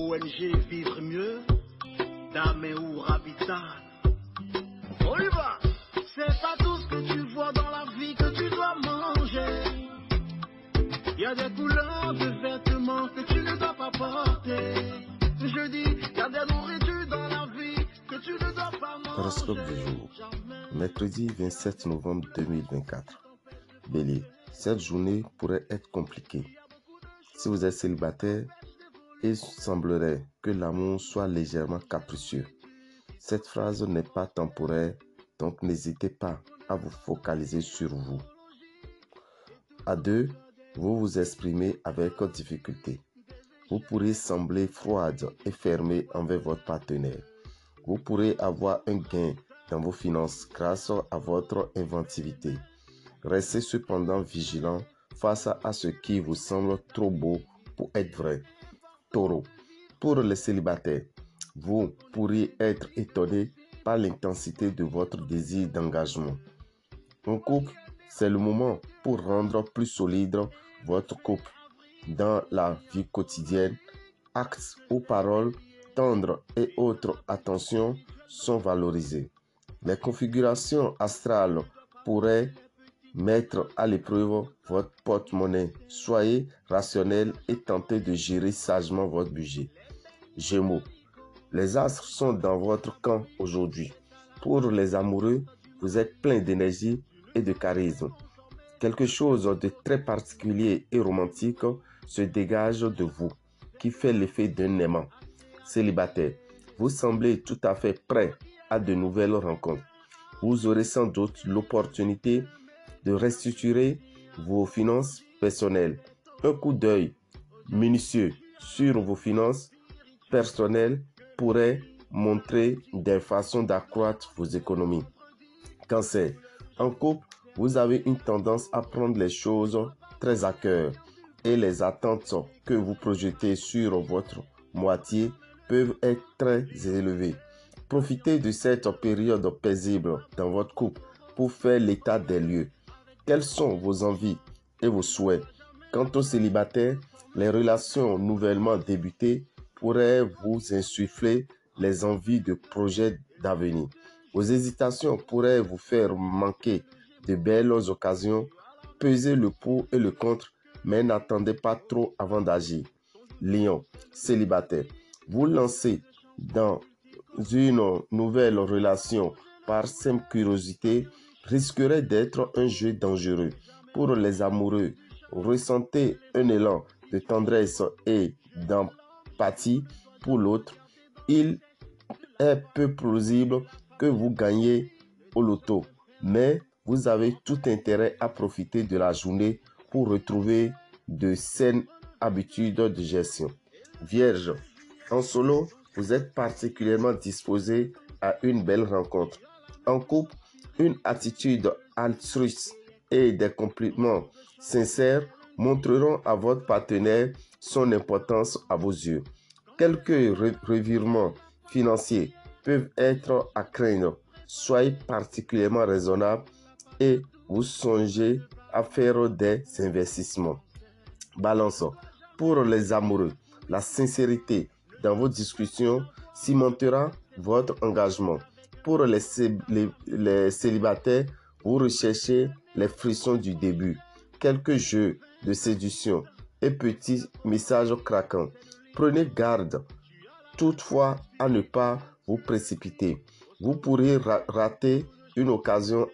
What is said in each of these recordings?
ONG Vivre Mieux, Dameo Habitat. On y va. C'est pas tout ce que tu vois dans la vie que tu dois manger. Il y a des couleurs de vêtements que tu ne dois pas porter. Je dis, il y a des nourritures dans la vie que tu ne dois pas manger. Horoscope du jour, mercredi 27 novembre 2024. Bélier, cette journée pourrait être compliquée. Si vous êtes célibataire, il semblerait que l'amour soit légèrement capricieux. Cette phrase n'est pas temporaire, donc n'hésitez pas à vous focaliser sur vous. À deux, vous vous exprimez avec difficulté. Vous pourrez sembler froide et fermé envers votre partenaire. Vous pourrez avoir un gain dans vos finances grâce à votre inventivité. Restez cependant vigilant face à ce qui vous semble trop beau pour être vrai. Taureau, pour les célibataires, vous pourriez être étonné par l'intensité de votre désir d'engagement. En couple, c'est le moment pour rendre plus solide votre couple. Dans la vie quotidienne, actes ou paroles tendres et autres attentions sont valorisées. Les configurations astrales pourraient mettre à l'épreuve votre porte-monnaie. Soyez rationnel et tentez de gérer sagement votre budget. Gémeaux, les astres sont dans votre camp aujourd'hui. Pour les amoureux, vous êtes plein d'énergie et de charisme. Quelque chose de très particulier et romantique se dégage de vous, qui fait l'effet d'un aimant. Célibataire, vous semblez tout à fait prêt à de nouvelles rencontres. Vous aurez sans doute l'opportunité de restructurer vos finances personnelles. Un coup d'œil minutieux sur vos finances personnelles pourrait montrer des façons d'accroître vos économies. Cancer, en couple, vous avez une tendance à prendre les choses très à cœur et les attentes que vous projetez sur votre moitié peuvent être très élevées. Profitez de cette période paisible dans votre couple pour faire l'état des lieux. Quelles sont vos envies et vos souhaits? Quant aux célibataires, les relations nouvellement débutées pourraient vous insuffler les envies de projets d'avenir. Vos hésitations pourraient vous faire manquer de belles occasions. Pesez le pour et le contre, mais n'attendez pas trop avant d'agir. Lion, célibataire, vous lancez dans une nouvelle relation par simple curiosité risquerait d'être un jeu dangereux. Pour les amoureux, ressentez un élan de tendresse et d'empathie pour l'autre. Il est peu plausible que vous gagnez au loto, mais vous avez tout intérêt à profiter de la journée pour retrouver de saines habitudes de gestion. Vierge, en solo, vous êtes particulièrement disposé à une belle rencontre. En couple, une attitude altruiste et des compliments sincères montreront à votre partenaire son importance à vos yeux. Quelques revirements financiers peuvent être à craindre. Soyez particulièrement raisonnable et vous songez à faire des investissements. Balance, pour les amoureux, la sincérité dans vos discussions cimentera votre engagement. Pour les célibataires, vous recherchez les frissons du début, quelques jeux de séduction et petits messages craquants. Prenez garde toutefois à ne pas vous précipiter. Vous pourrez rater une occasion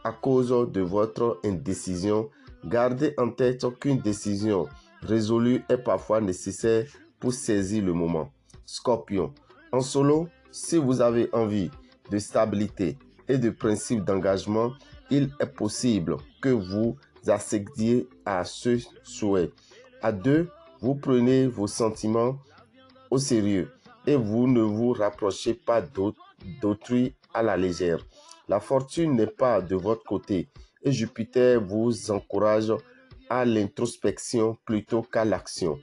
à cause de votre indécision. Gardez en tête qu'une décision résolue est parfois nécessaire pour saisir le moment. Scorpion, en solo, si vous avez envie de stabilité et de principe d'engagement, il est possible que vous accédiez à ce souhait. À deux, vous prenez vos sentiments au sérieux et vous ne vous rapprochez pas d'autrui à la légère. La fortune n'est pas de votre côté et Jupiter vous encourage à l'introspection plutôt qu'à l'action.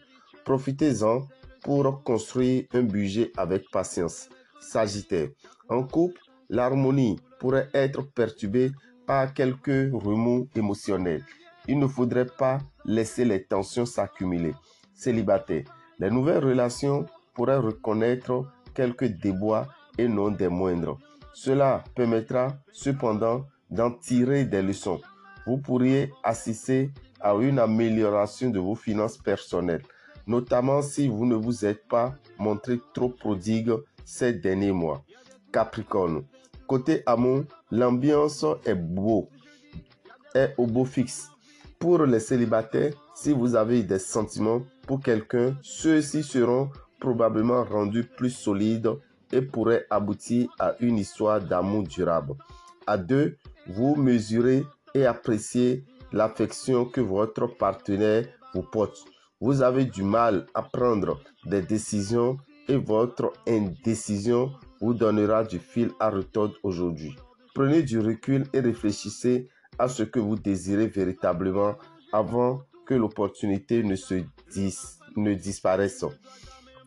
Profitez-en pour construire un budget avec patience. Sagittaire, en couple, l'harmonie pourrait être perturbée par quelques remous émotionnels. Il ne faudrait pas laisser les tensions s'accumuler. Célibataire, les nouvelles relations pourrait reconnaître quelques déboires et non des moindres. Cela permettra cependant d'en tirer des leçons. Vous pourriez assister à une amélioration de vos finances personnelles, notamment si vous ne vous êtes pas montré trop prodigue ces derniers mois. Capricorne, côté amour, l'ambiance est au beau fixe. Pour les célibataires, si vous avez des sentiments pour quelqu'un, ceux-ci seront probablement rendus plus solides et pourraient aboutir à une histoire d'amour durable. À deux, vous mesurez et appréciez l'affection que votre partenaire vous porte. Vous avez du mal à prendre des décisions et votre indécision vous donnera du fil à retordre aujourd'hui. Prenez du recul et réfléchissez à ce que vous désirez véritablement avant que l'opportunité ne disparaisse.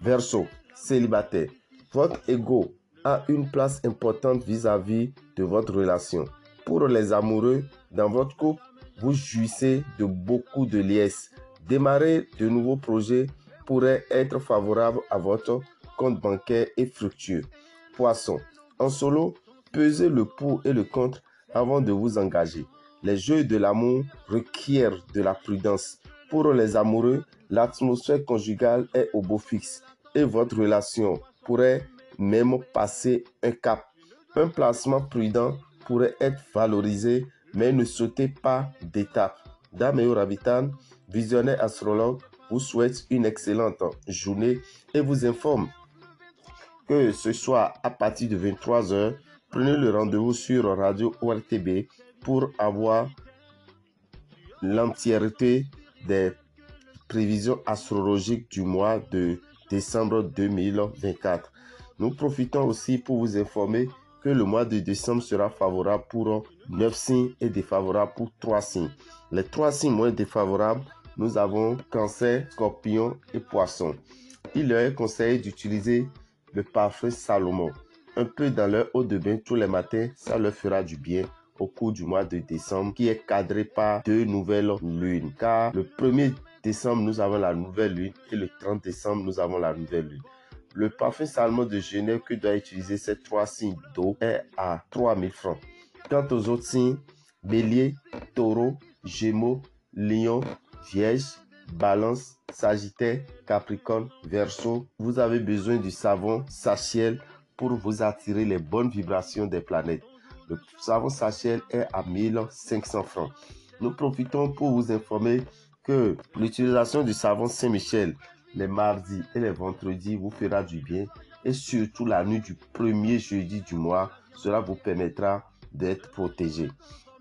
Verseau, célibataire. Votre ego a une place importante vis-à-vis de votre relation. Pour les amoureux, dans votre couple, vous jouissez de beaucoup de liesse. Démarrer de nouveaux projets pourrait être favorable à votre compte bancaire et fructueux. Poisson, en solo, pesez le pour et le contre avant de vous engager. Les jeux de l'amour requièrent de la prudence. Pour les amoureux, l'atmosphère conjugale est au beau fixe et votre relation pourrait même passer un cap. Un placement prudent pourrait être valorisé, mais ne sautez pas d'étape. Dameo Rabitan, visionnaire astrologue, vous souhaite une excellente journée et vous informe que ce soir à partir de 23h, prenez le rendez-vous sur Radio ORTB pour avoir l'entièreté des prévisions astrologiques du mois de décembre 2024. Nous profitons aussi pour vous informer que le mois de décembre sera favorable pour 9 signes et défavorable pour 3 signes. Les 3 signes moins défavorables, nous avons Cancer, Scorpion et Poisson. Il leur est conseillé d'utiliser le parfum Salomon. Un peu dans leur eau de bain tous les matins, ça leur fera du bien au cours du mois de décembre qui est cadré par 2 nouvelles lunes. Car le 1er décembre, nous avons la nouvelle lune et le 30 décembre, nous avons la nouvelle lune. Le parfum Salomon de Genève que doit utiliser ces 3 signes d'eau est à 3000 francs. Quant aux autres signes, Bélier, Taureau, Gémeaux, Lion, Vierge, Balance, Sagittaire, Capricorne, Verseau, vous avez besoin du savon Sachel pour vous attirer les bonnes vibrations des planètes. Le savon Sachel est à 1500 francs. Nous profitons pour vous informer que l'utilisation du savon Saint-Michel les mardis et les vendredis vous fera du bien et surtout la nuit du premier jeudi du mois, cela vous permettra d'être protégé.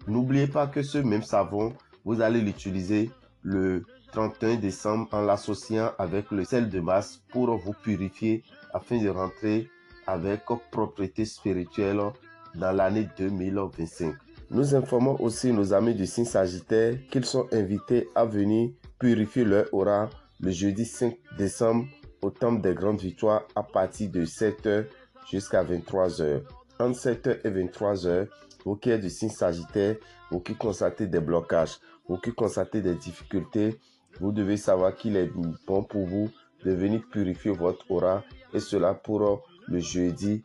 N'oubliez pas que ce même savon, vous allez l'utiliser le 31 décembre en l'associant avec le sel de Mars pour vous purifier afin de rentrer avec propriété spirituelle dans l'année 2025. Nous informons aussi nos amis du signe Sagittaire qu'ils sont invités à venir purifier leur aura le jeudi 5 décembre au temple des grandes victoires à partir de 7h jusqu'à 23h. Entre 7h et 23h, vous qui êtes du signe Sagittaire, vous qui constatez des blocages, vous qui constatez des difficultés, vous devez savoir qu'il est bon pour vous de venir purifier votre aura et cela pour le jeudi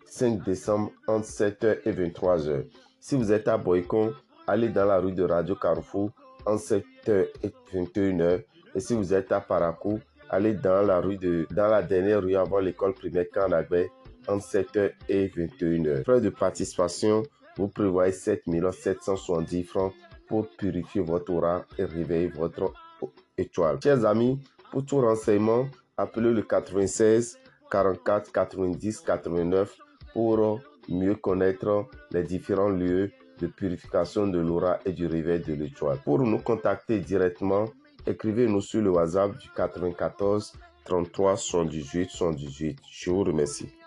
5 décembre entre 7h et 23h. Si vous êtes à Boycon, allez dans la rue de Radio Carrefour entre 7h et 21h. Et si vous êtes à Parakou, allez dans la dernière rue avant l'école primaire Canagbe entre 7h et 21h. Frais de participation, vous prévoyez 7 770 francs pour purifier votre aura et réveiller votre étoile. Chers amis, pour tout renseignement, appelez le 96 44 90 89 pour mieux connaître les différents lieux de purification de l'aura et du réveil de l'étoile. Pour nous contacter directement, écrivez-nous sur le WhatsApp du 94 33 78 78. Je vous remercie.